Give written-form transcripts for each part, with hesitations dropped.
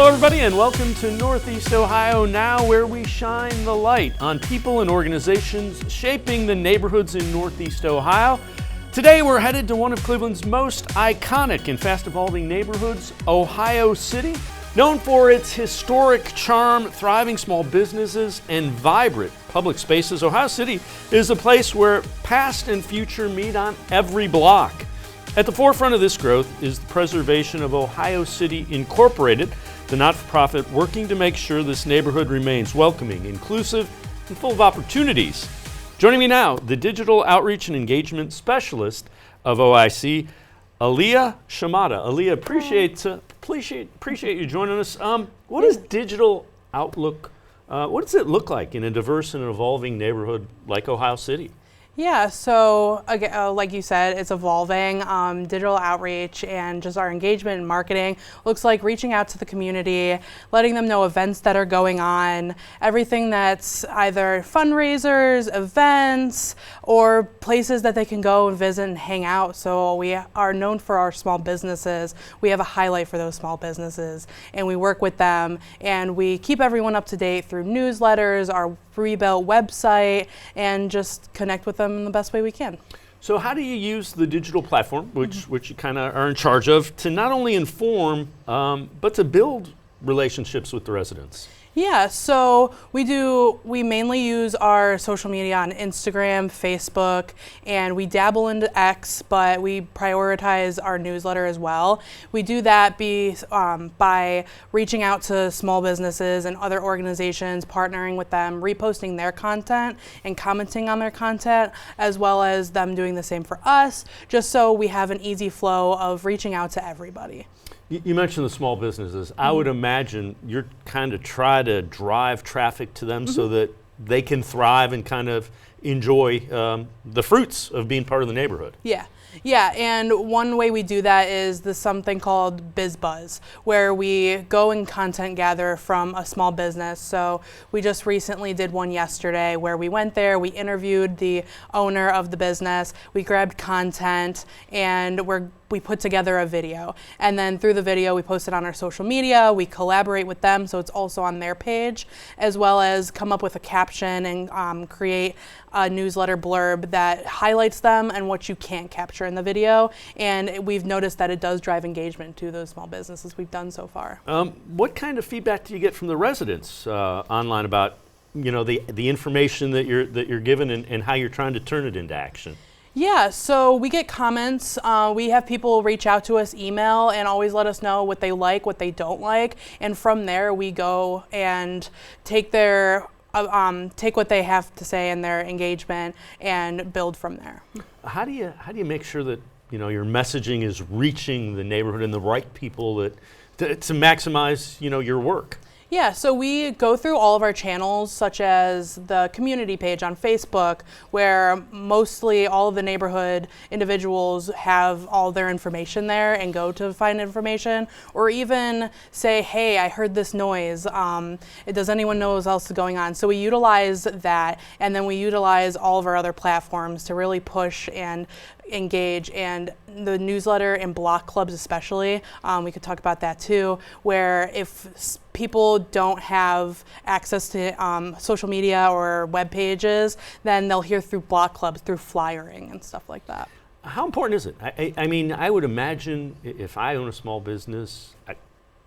Hello everybody and welcome to Northeast Ohio Now, where we shine the light on people and organizations shaping the neighborhoods in Northeast Ohio. Today we're headed to one of Cleveland's most iconic and fast evolving neighborhoods, Ohio City. Known for its historic charm, thriving small businesses, and vibrant public spaces, Ohio City is a place where past and future meet on every block. At the forefront of this growth is the preservation of Ohio City Incorporated, the not-for-profit working to make sure this neighborhood remains welcoming, inclusive, and full of opportunities. Joining me now, the Digital Outreach and Engagement Specialist of OIC, Aliyah Shammatta. Aliyah, appreciate you joining us. What is digital outlook? What does it look like in a diverse and evolving neighborhood like Ohio City? Yeah, so like you said, it's evolving. Digital outreach and just our engagement and marketing looks like reaching out to the community, letting them know events that are going on, everything that's either fundraisers, events, or places that they can go and visit and hang out. So we are known for our small businesses. We have a highlight for those small businesses, and we work with them, and we keep everyone up to date through newsletters, our rebuilt website, and just connect with them in the best way we can. So how do you use the digital platform, which you kind of are in charge of, to not only inform, but to build relationships with the residents? Yeah, so we mainly use our social media on Instagram, Facebook, and we dabble into X, but we prioritize our newsletter as well. We do that by reaching out to small businesses and other organizations, partnering with them, reposting their content and commenting on their content, as well as them doing the same for us, just so we have an easy flow of reaching out to everybody. You mentioned the small businesses. I would imagine you're kind of try to drive traffic to them so that they can thrive and kind of enjoy the fruits of being part of the neighborhood. Yeah, and one way we do that is something called Biz Buzz, where we go and content gather from a small business. So we just recently did one yesterday where we went there, we interviewed the owner of the business, we grabbed content, and we put together a video. And then through the video, we post it on our social media, we collaborate with them so it's also on their page, as well as come up with a caption and create a newsletter blurb that highlights them and what you can't capture in the video. And we've noticed that it does drive engagement to those small businesses we've done so far. What kind of feedback do you get from the residents online about the information that you're given and how you're trying to turn it into action? Yeah, so we get comments. We have people reach out to us, email, and always let us know what they like, what they don't like, and from there we go and take what they have to say in their engagement and build from there. How do you make sure that your messaging is reaching the neighborhood and the right people to maximize your work? Yeah, so we go through all of our channels, such as the community page on Facebook, where mostly all of the neighborhood individuals have all their information there and go to find information, or even say, hey, I heard this noise. Does anyone know what else is going on? So we utilize that, and then we utilize all of our other platforms to really push and engage, and the newsletter and block clubs especially, we could talk about that too, where if people don't have access to social media or web pages, then they'll hear through block clubs, through flyering and stuff like that. How important is it? I mean, I would imagine if I own a small business,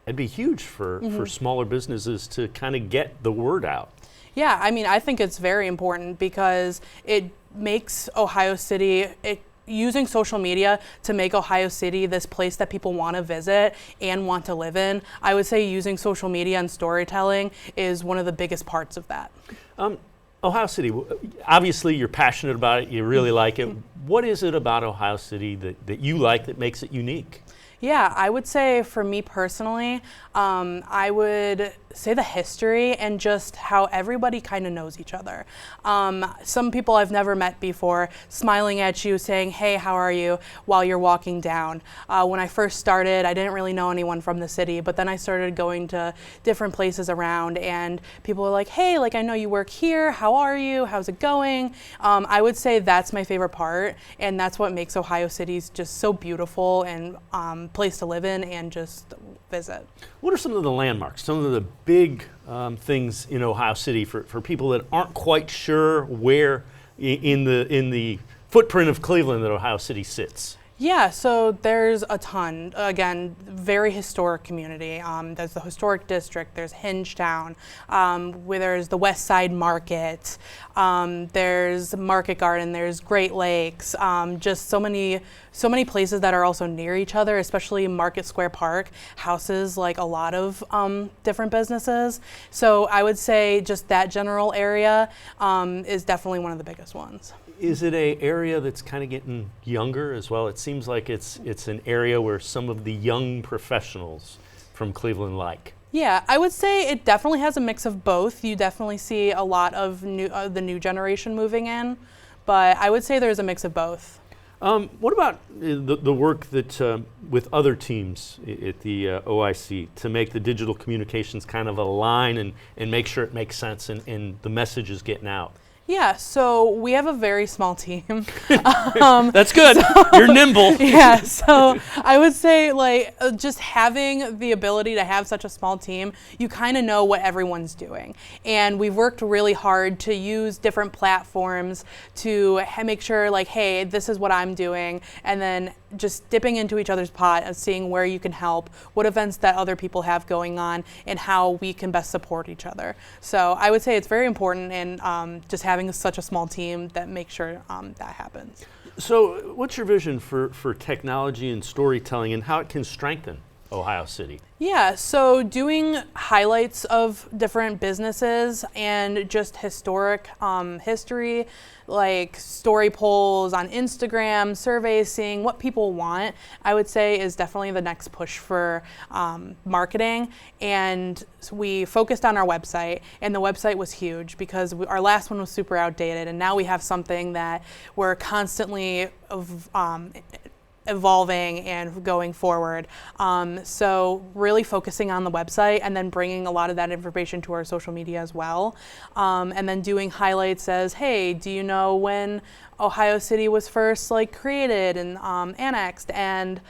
it'd be huge for smaller businesses to kind of get the word out. Yeah, I mean, I think it's very important because it makes Ohio City, using social media to make Ohio City this place that people want to visit and want to live in. I would say using social media and storytelling is one of the biggest parts of that. Ohio City, obviously you're passionate about it, you really like it. What is it about Ohio City that you like that makes it unique? Yeah, I would say for me personally, I would say the history and just how everybody kind of knows each other. Some people I've never met before smiling at you saying, hey, how are you, while you're walking down. When I first started, I didn't really know anyone from the city, but then I started going to different places around and people were like, hey, I know you work here, how are you, how's it going? I would say that's my favorite part, and that's what makes Ohio City just so beautiful and place to live in and just visit. What are some of the landmarks, some of the big things in Ohio City for people that aren't quite sure where in the footprint of Cleveland that Ohio City sits? Yeah, so there's a ton. Again, very historic community. There's the historic district. There's Hingetown, where there's the West Side Market. There's Market Garden. There's Great Lakes. Just so many places that are also near each other, especially Market Square Park houses like a lot of different businesses. So I would say just that general area is definitely one of the biggest ones. Is it an area that's kind of getting younger as well? It seems like it's an area where some of the young professionals from Cleveland like. Yeah, I would say it definitely has a mix of both. You definitely see a lot of the new generation moving in, but I would say there's a mix of both. What about the work that with other teams at the OIC to make the digital communications kind of align and make sure it makes sense and the message is getting out? Yeah, so we have a very small team. That's good. You're nimble. Yeah, so I would say just having the ability to have such a small team, you kind of know what everyone's doing. And we've worked really hard to use different platforms to make sure hey, this is what I'm doing, and then just dipping into each other's pot and seeing where you can help, what events that other people have going on, and how we can best support each other. So I would say it's very important, and just having such a small team that makes sure that happens. So what's your vision for technology and storytelling and how it can strengthen Ohio City? Yeah, so doing highlights of different businesses and just historic history, like story polls on Instagram, surveys, seeing what people want, I would say is definitely the next push for marketing. And so we focused on our website, and the website was huge because our last one was super outdated, and now we have something that we're constantly evolving and going forward. So really focusing on the website and then bringing a lot of that information to our social media as well. And then doing highlights as, hey, do you know when Ohio City was first created and annexed, and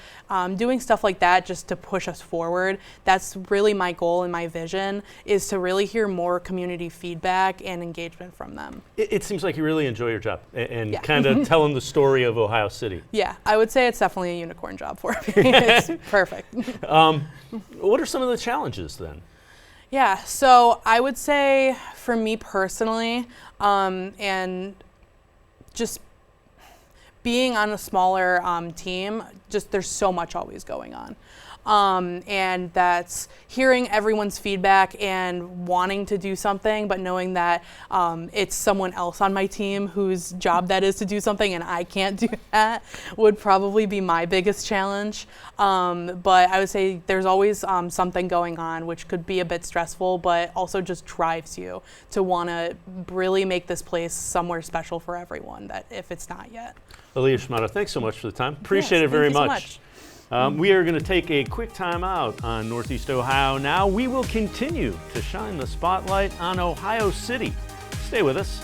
doing stuff like that just to push us forward. That's really my goal and my vision, is to really hear more community feedback and engagement from them. It seems like you really enjoy your job and Yeah. kind of telling the story of Ohio City. Yeah, I would say it's definitely a unicorn job for me. It's perfect. What are some of the challenges then? Yeah, so I would say for me personally, and just being on a smaller team, just there's so much always going on. And that's hearing everyone's feedback and wanting to do something, but knowing that it's someone else on my team whose job that is to do something and I can't do that would probably be my biggest challenge. But I would say there's always something going on, which could be a bit stressful, but also just drives you to want to really make this place somewhere special for everyone, that if it's not yet. Aliyah Shammatta, thanks so much for the time. Appreciate it very much. We are going to take a quick time out on Northeast Ohio now. We will continue to shine the spotlight on Ohio City. Stay with us.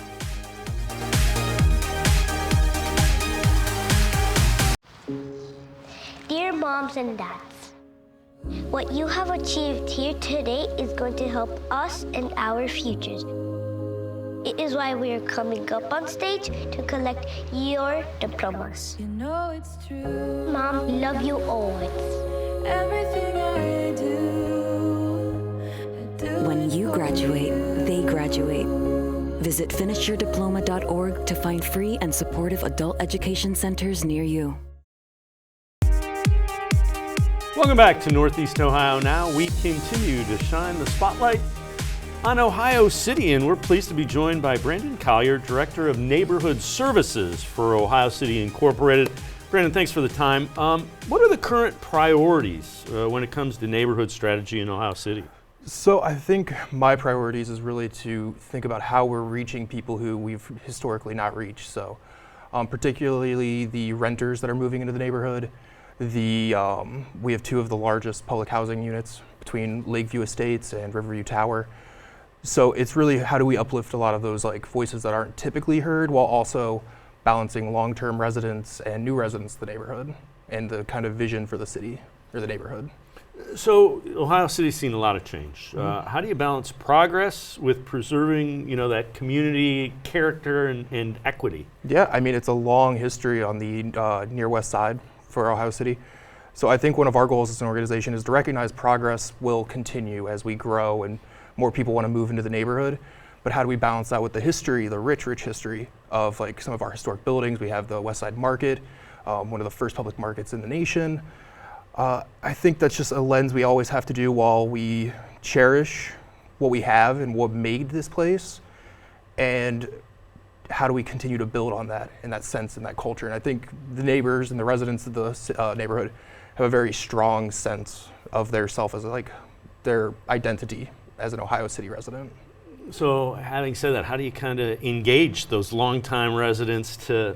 Dear moms and dads, what you have achieved here today is going to help us and our futures. It is why we are coming up on stage to collect your diplomas. You know it's true. Mom, we love you always. Everything I do, When you graduate, they graduate. Visit finishyourdiploma.org to find free and supportive adult education centers near you. Welcome back to Northeast Ohio Now. We continue to shine the spotlight on Ohio City, and we're pleased to be joined by Brandon Collier, Director of Neighborhood Services for Ohio City Incorporated. Brandon, thanks for the time. What are the current priorities when it comes to neighborhood strategy in Ohio City? So I think my priorities is really to think about how we're reaching people who we've historically not reached. So particularly the renters that are moving into the neighborhood. We have two of the largest public housing units between Lakeview Estates and Riverview Tower. So it's really how do we uplift a lot of those voices that aren't typically heard, while also balancing long-term residents and new residents of the neighborhood and the kind of vision for the city or the neighborhood. So Ohio City's seen a lot of change. How do you balance progress with preserving, that community character and equity? Yeah, I mean, it's a long history on the near west side for Ohio City. So I think one of our goals as an organization is to recognize progress will continue as we grow and more people want to move into the neighborhood. But how do we balance that with the history, the rich history of like some of our historic buildings? We have the West Side Market, one of the first public markets in the nation. I think that's just a lens we always have to do while we cherish what we have and what made this place, and how do we continue to build on that in that sense and that culture. And I think the neighbors and the residents of the neighborhood have a very strong sense of their self as like their identity as an Ohio City resident. So having said that, how do you kind of engage those longtime residents to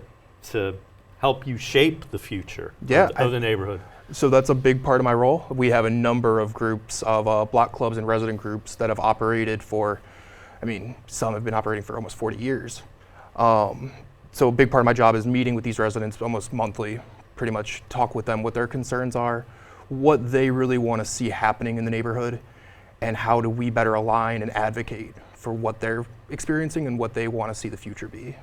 help you shape the future of the neighborhood? So that's a big part of my role. We have a number of groups of block clubs and resident groups that have operated for, some have been operating for almost 40 years. So a big part of my job is meeting with these residents almost monthly, pretty much talk with them what their concerns are, what they really want to see happening in the neighborhood, and how do we better align and advocate for what they're experiencing and what they want to see the future be.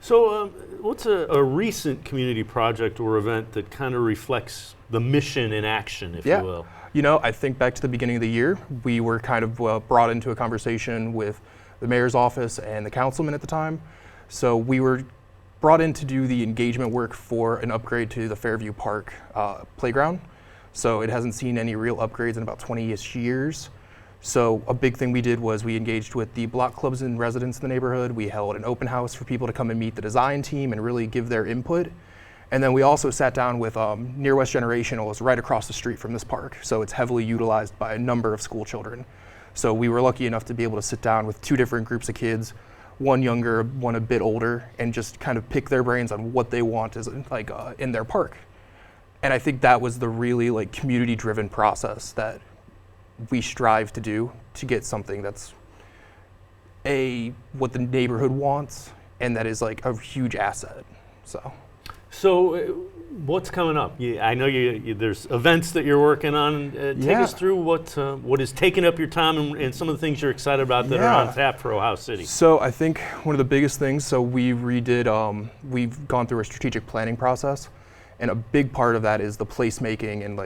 So what's a recent community project or event that kind of reflects the mission in action, if you will? I think back to the beginning of the year, we were kind of brought into a conversation with the mayor's office and the councilman at the time. So we were brought in to do the engagement work for an upgrade to the Fairview Park playground. So it hasn't seen any real upgrades in about 20-ish years. So a big thing we did was we engaged with the block clubs and residents in the neighborhood. We held an open house for people to come and meet the design team and really give their input. And then we also sat down with Near West Generational is right across the street from this park. So it's heavily utilized by a number of school children. So we were lucky enough to be able to sit down with two different groups of kids, one younger, one a bit older, and just kind of pick their brains on what they want as in their park. And I think that was the really community-driven process that we strive to do to get something that's what the neighborhood wants, and that is a huge asset. So what's coming up? I know there's events that you're working on. Take us through what is taking up your time and some of the things you're excited about that are on tap for Ohio City. So I think one of the biggest things, we've gone through a strategic planning process, and a big part of that is the placemaking and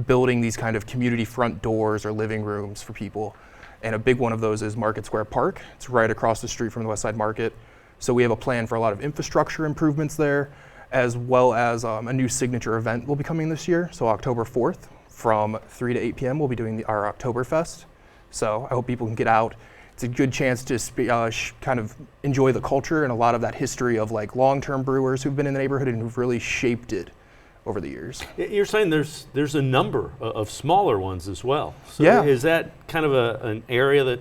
building these kind of community front doors or living rooms for people. And a big one of those is Market Square Park. It's right across the street from the West Side Market. So we have a plan for a lot of infrastructure improvements there, as well as a new signature event will be coming this year. So October 4th from 3 to 8 p.m. we'll be doing our Oktoberfest. So I hope people can get out. It's a good chance to kind of enjoy the culture and a lot of that history of long-term brewers who've been in the neighborhood and who've really shaped it over the years. You're saying there's a number of smaller ones as well. So is that kind of an area that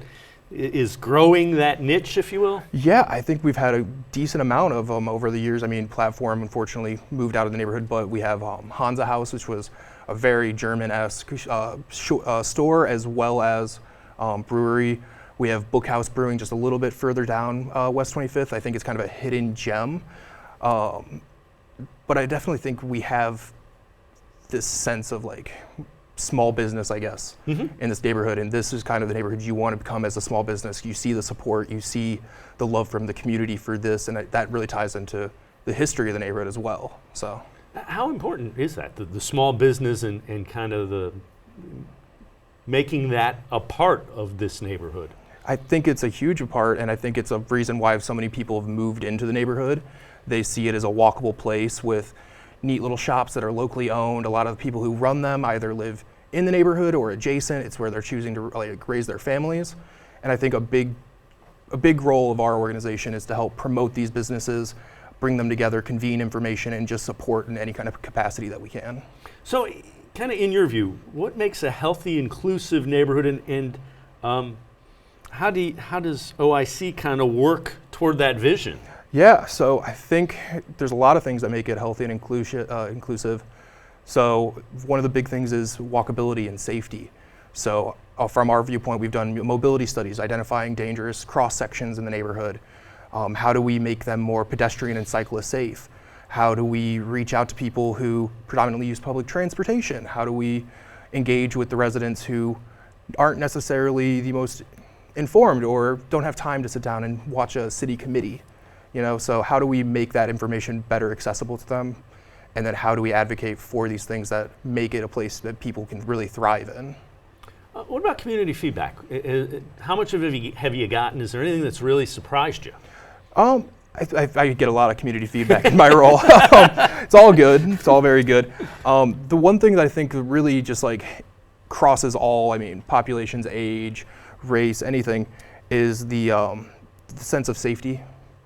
is growing that niche, if you will? Yeah, I think we've had a decent amount of them over the years. Platform unfortunately moved out of the neighborhood, but we have Hansa House, which was a very German-esque store, as well as brewery. We have Bookhouse Brewing just a little bit further down West 25th. I think it's kind of a hidden gem. But I definitely think we have this sense of small business, I guess, in this neighborhood. And this is kind of the neighborhood you want to become as a small business. You see the support, you see the love from the community for this, and that really ties into the history of the neighborhood as well. So, how important is that, the small business and kind of the making that a part of this neighborhood? I think it's a huge part, and I think it's a reason why so many people have moved into the neighborhood. They see it as a walkable place with neat little shops that are locally owned. A lot of the people who run them either live in the neighborhood or adjacent. It's where they're choosing to raise their families. And I think a big role of our organization is to help promote these businesses, bring them together, convene information, and just support in any kind of capacity that we can. So kind of in your view, what makes a healthy, inclusive neighborhood, and how does OIC kind of work toward that vision? Yeah, so I think there's a lot of things that make it healthy and inclusive. So one of the big things is walkability and safety. So from our viewpoint, we've done mobility studies, identifying dangerous cross sections in the neighborhood. How do we make them more pedestrian and cyclist safe? How do we reach out to people who predominantly use public transportation? How do we engage with the residents who aren't necessarily the most informed or don't have time to sit down and watch a city committee. So how do we make that information better accessible to them? And then how do we advocate for these things that make it a place that people can really thrive in? What about community feedback? How much of it have you gotten? Is there anything that's really surprised you? I get a lot of community feedback in my role. It's all good. It's all very good. The one thing that I think really just crosses all, populations, age, race, anything, is the sense of safety.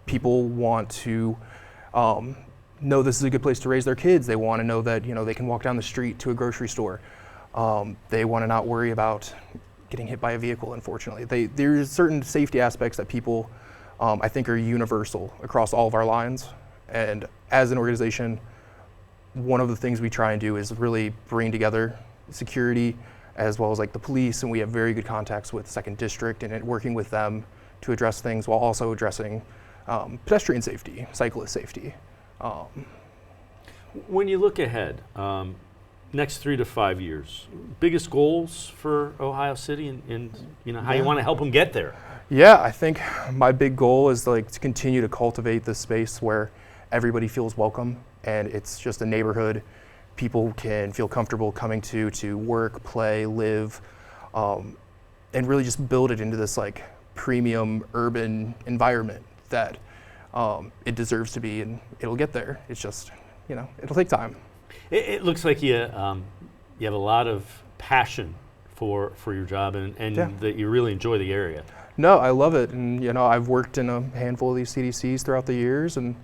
People want to know this is a good place to raise their kids. They want to know that they can walk down the street to a grocery store. They want to not worry about getting hit by a vehicle, unfortunately. There's certain safety aspects that people, I think, are universal across all of our lines. And as an organization, one of the things we try and do is really bring together security as well as the police, and we have very good contacts with 2nd District and working with them to address things while also addressing pedestrian safety, cyclist safety. When you look ahead, next 3 to 5 years, biggest goals for Ohio City and how you want to help them get there? Yeah, I think my big goal is to continue to cultivate this space where everybody feels welcome and it's just a neighborhood people can feel comfortable coming to work, play, live, and really just build it into this premium urban environment that it deserves to be, and it'll get there. It's just, it'll take time. It looks like you have a lot of passion for your job and that you really enjoy the area. No, I love it, and I've worked in a handful of these CDCs throughout the years, and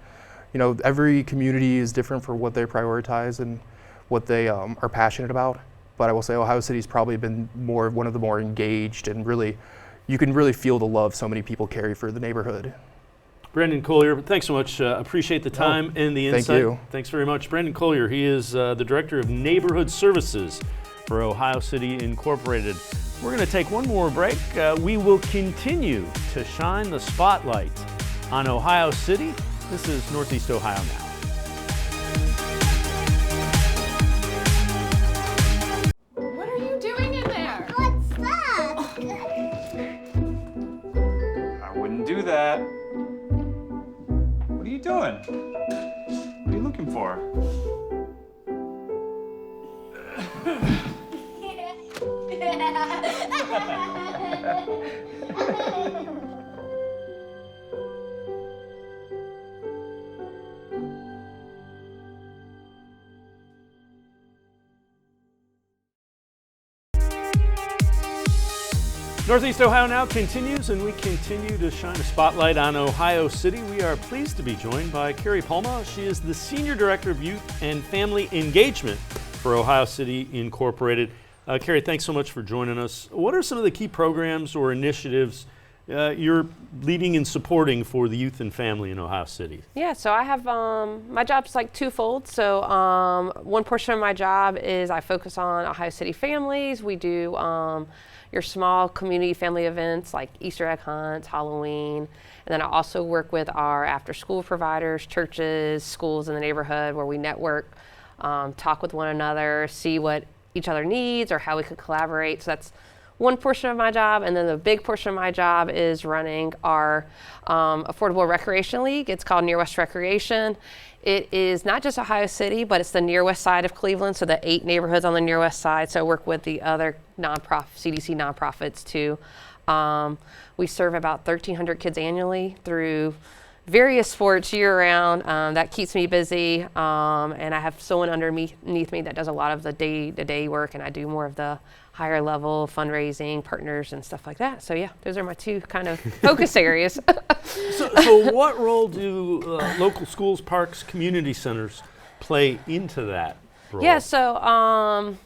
every community is different for what they prioritize and what they are passionate about. But I will say Ohio City's probably been one of the more engaged, and really, you can really feel the love so many people carry for the neighborhood. Brandon Collier, thanks so much. Appreciate the time and the insight. Thank you. Thanks very much. Brandon Collier, he is the Director of Neighborhood Services for Ohio City Incorporated. We're going to take one more break. We will continue to shine the spotlight on Ohio City. This is Northeast Ohio Now. What are you doing in there? What's that? I wouldn't do that. What are you doing? What are you looking for? Northeast Ohio Now continues, and we continue to shine a spotlight on Ohio City. We are pleased to be joined by Keri Palma. She is the Senior Director of Youth and Family Engagement for Ohio City Incorporated. Keri, thanks so much for joining us. What are some of the key programs or initiatives you're leading and supporting for the youth and family in Ohio City? Yeah, so I have, my job's twofold. So one portion of my job is I focus on Ohio City families. We do your small community family events like Easter egg hunts, Halloween. And then I also work with our after school providers, churches, schools in the neighborhood where we network, talk with one another, see what each other needs or how we could collaborate. So that's one portion of my job. And then the big portion of my job is running our Affordable Recreation League. It's called Near West Recreation. It is not just Ohio City, but it's the near west side of Cleveland, so the 8 neighborhoods on the near west side. So I work with the other CDC nonprofits too. We serve about 1,300 kids annually through various sports year-round. That keeps me busy, and I have someone underneath me that does a lot of the day-to-day work, and I do more of the higher level fundraising, partners, and stuff like that. So yeah, those are my 2 kind of focus areas. So what role do local schools, parks, community centers play into that role? Yeah, so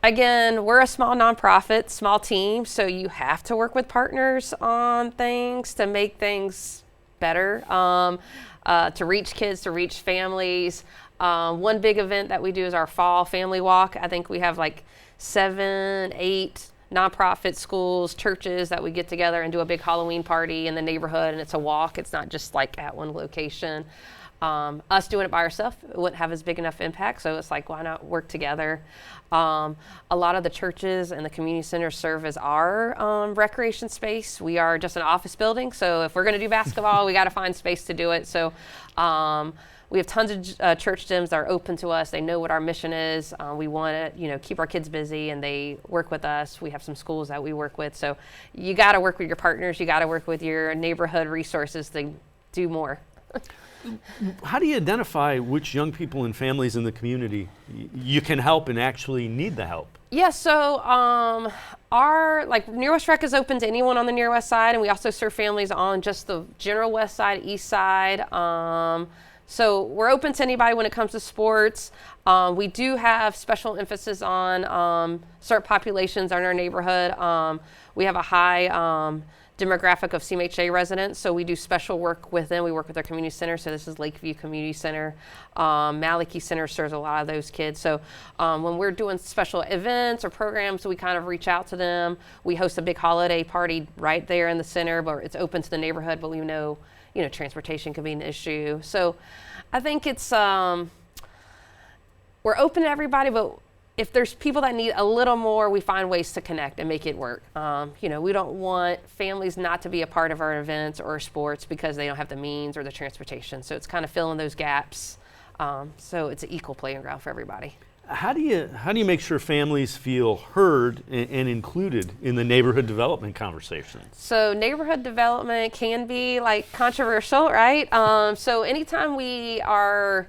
again, we're a small nonprofit, small team, so you have to work with partners on things to make things better, to reach kids, to reach families. One big event that we do is our fall family walk. I think we have 7, 8 nonprofit schools, churches that we get together and do a big Halloween party in the neighborhood, and it's a walk. It's not just at one location. Us doing it by ourselves, it wouldn't have as big enough impact. So it's like, why not work together? A lot of the churches and the community centers serve as our recreation space. We are just an office building. So if we're going to do basketball, we got to find space to do it. So we have tons of church gyms that are open to us. They know what our mission is. We want to, keep our kids busy, and they work with us. We have some schools that we work with. So you got to work with your partners. You got to work with your neighborhood resources to do more. How do you identify which young people and families in the community you can help and actually need the help? Yeah, so our Near West Rec is open to anyone on the Near West Side, and we also serve families on just the general West Side, East Side. So we're open to anybody when it comes to sports. We do have special emphasis on certain populations in our neighborhood. We have a high demographic of CMHA residents, so we do special work with them. We work with our community center, so this is Lakeview Community Center. Maliki Center serves a lot of those kids. So when we're doing special events or programs, we kind of reach out to them. We host a big holiday party right there in the center, but it's open to the neighborhood, but we know, transportation could be an issue. So I think it's, we're open to everybody, but if there's people that need a little more, we find ways to connect and make it work. We don't want families not to be a part of our events or sports because they don't have the means or the transportation. So it's kind of filling those gaps. So it's an equal playing ground for everybody. How do you make sure families feel heard and included in the neighborhood development conversations? So neighborhood development can be controversial, right? So anytime we are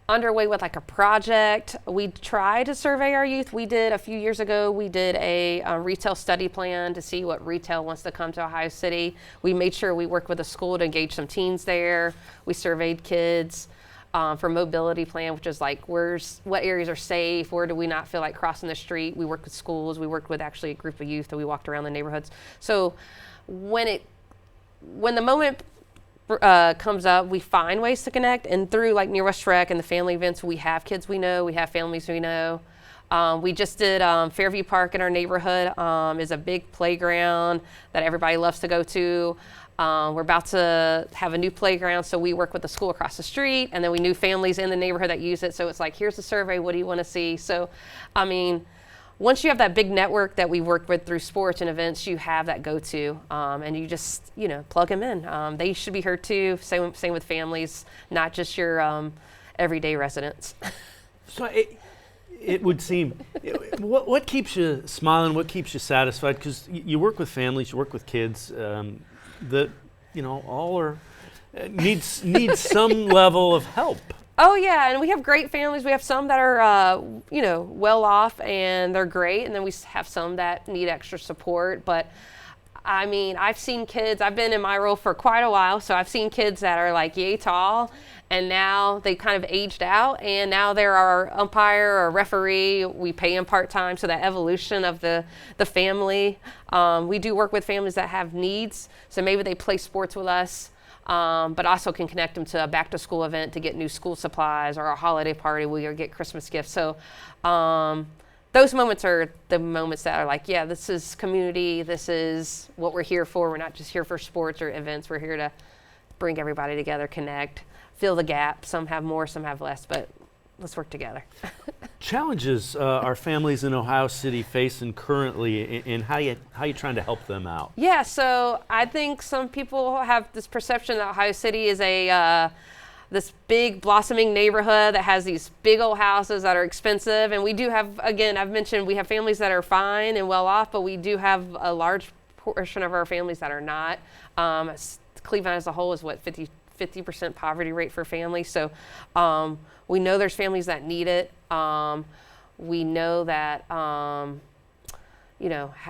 underway with a project, we try to survey our youth. We did a few years ago, we did a retail study plan to see what retail wants to come to Ohio City. We made sure we worked with a school to engage some teens there. We surveyed kids for mobility plan, which is what areas are safe, where do we not feel like crossing the street. We worked with schools. We worked with actually a group of youth that we walked around the neighborhoods. So when the moment comes up, we find ways to connect, and through Near West Rec and the family events, we have kids we know, we have families we know. We just did Fairview Park in our neighborhood is a big playground that everybody loves to go to. We're about to have a new playground, so we work with the school across the street, and then we knew families in the neighborhood that use it. So it's here's the survey, what do you want to see? So, once you have that big network that we worked with through sports and events, you have that go-to, and you just, plug them in. They should be heard too. Same with families, not just your everyday residents. So it would seem, what keeps you smiling? What keeps you satisfied? Because you work with families, you work with kids that all are need some level of help. Oh yeah, and we have great families. We have some that are, well off and they're great, and then we have some that need extra support. But I've seen kids. I've been in my role for quite a while, so I've seen kids that are yay tall, and now they kind of aged out, and now they're our umpire or referee. We pay them part-time, so that evolution of the family. We do work with families that have needs, so maybe they play sports with us. But also can connect them to a back-to-school event to get new school supplies, or a holiday party where you get Christmas gifts. So those moments are the moments that are yeah, this is community. This is what we're here for. We're not just here for sports or events. We're here to bring everybody together, connect, fill the gap. Some have more, some have less, but let's work together. Challenges are families in Ohio City facing currently, and how you trying to help them out? Yeah, so I think some people have this perception that Ohio City is this big blossoming neighborhood that has these big old houses that are expensive, and we do have, again, I've mentioned we have families that are fine and well off, but we do have a large portion of our families that are not. Cleveland as a whole is 50% poverty rate for families. So we know there's families that need it. We know that, how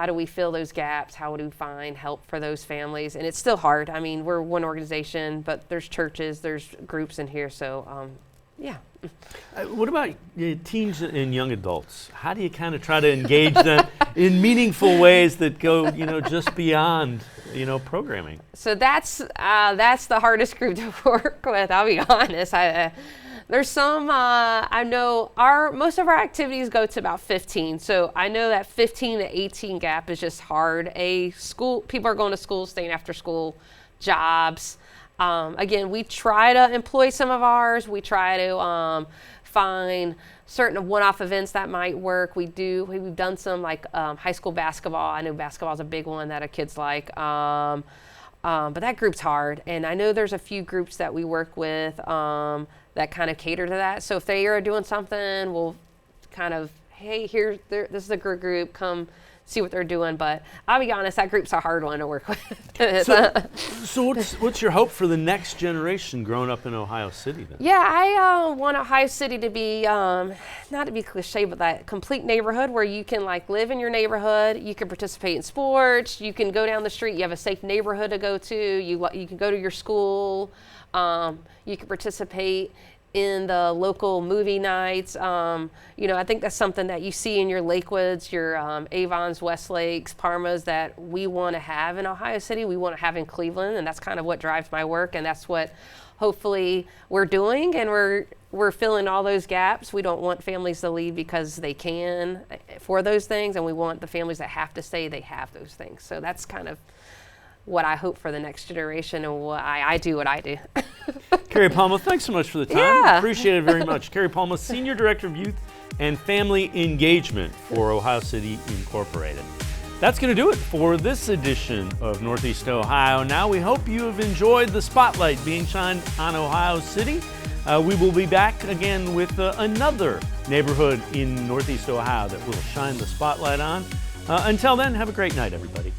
do we fill those gaps? How do we find help for those families? And it's still hard. We're one organization, but there's churches, there's groups in here. So, yeah. What about teens and young adults? How do you kind of try to engage them in meaningful ways that go, just beyond, programming? So that's the hardest group to work with. I'll be honest. There's some, I know most of our activities go to about 15. So I know that 15 to 18 gap is just hard. People are going to school, staying after school, jobs. Again, we try to employ some of ours. We try to find certain one-off events that might work. We've done some like high school basketball. I know basketball is a big one that our kids like. But that group's hard. And I know there's a few groups that we work with that kind of cater to that. So if they are doing something, we'll kind of, hey, this is a group, come see what they're doing. But I'll be honest, that group's a hard one to work with. So what's your hope for the next generation growing up in Ohio City then? Yeah, I want Ohio City to be, not to be cliche, but that complete neighborhood where you can like live in your neighborhood, you can participate in sports, you can go down the street, you have a safe neighborhood to go to, you can go to your school, you can participate in the local movie nights. I think that's something that you see in your Lakewoods, your Avons, Westlakes, Parmas that we want to have in Ohio City, we want to have in Cleveland, and that's kind of what drives my work, and that's what hopefully we're doing, and we're filling all those gaps. We don't want families to leave because they can for those things, and we want the families that have to stay, they have those things. So that's kind of what I hope for the next generation, and why I do what I do. Keri Palma, thanks so much for the time. Yeah. Appreciate it very much. Keri Palma, Senior Director of Youth and Family Engagement for Ohio City Incorporated. That's going to do it for this edition of Northeast Ohio Now. We hope you have enjoyed the spotlight being shined on Ohio City. We will be back again with another neighborhood in Northeast Ohio that we'll shine the spotlight on. Until then, have a great night, everybody.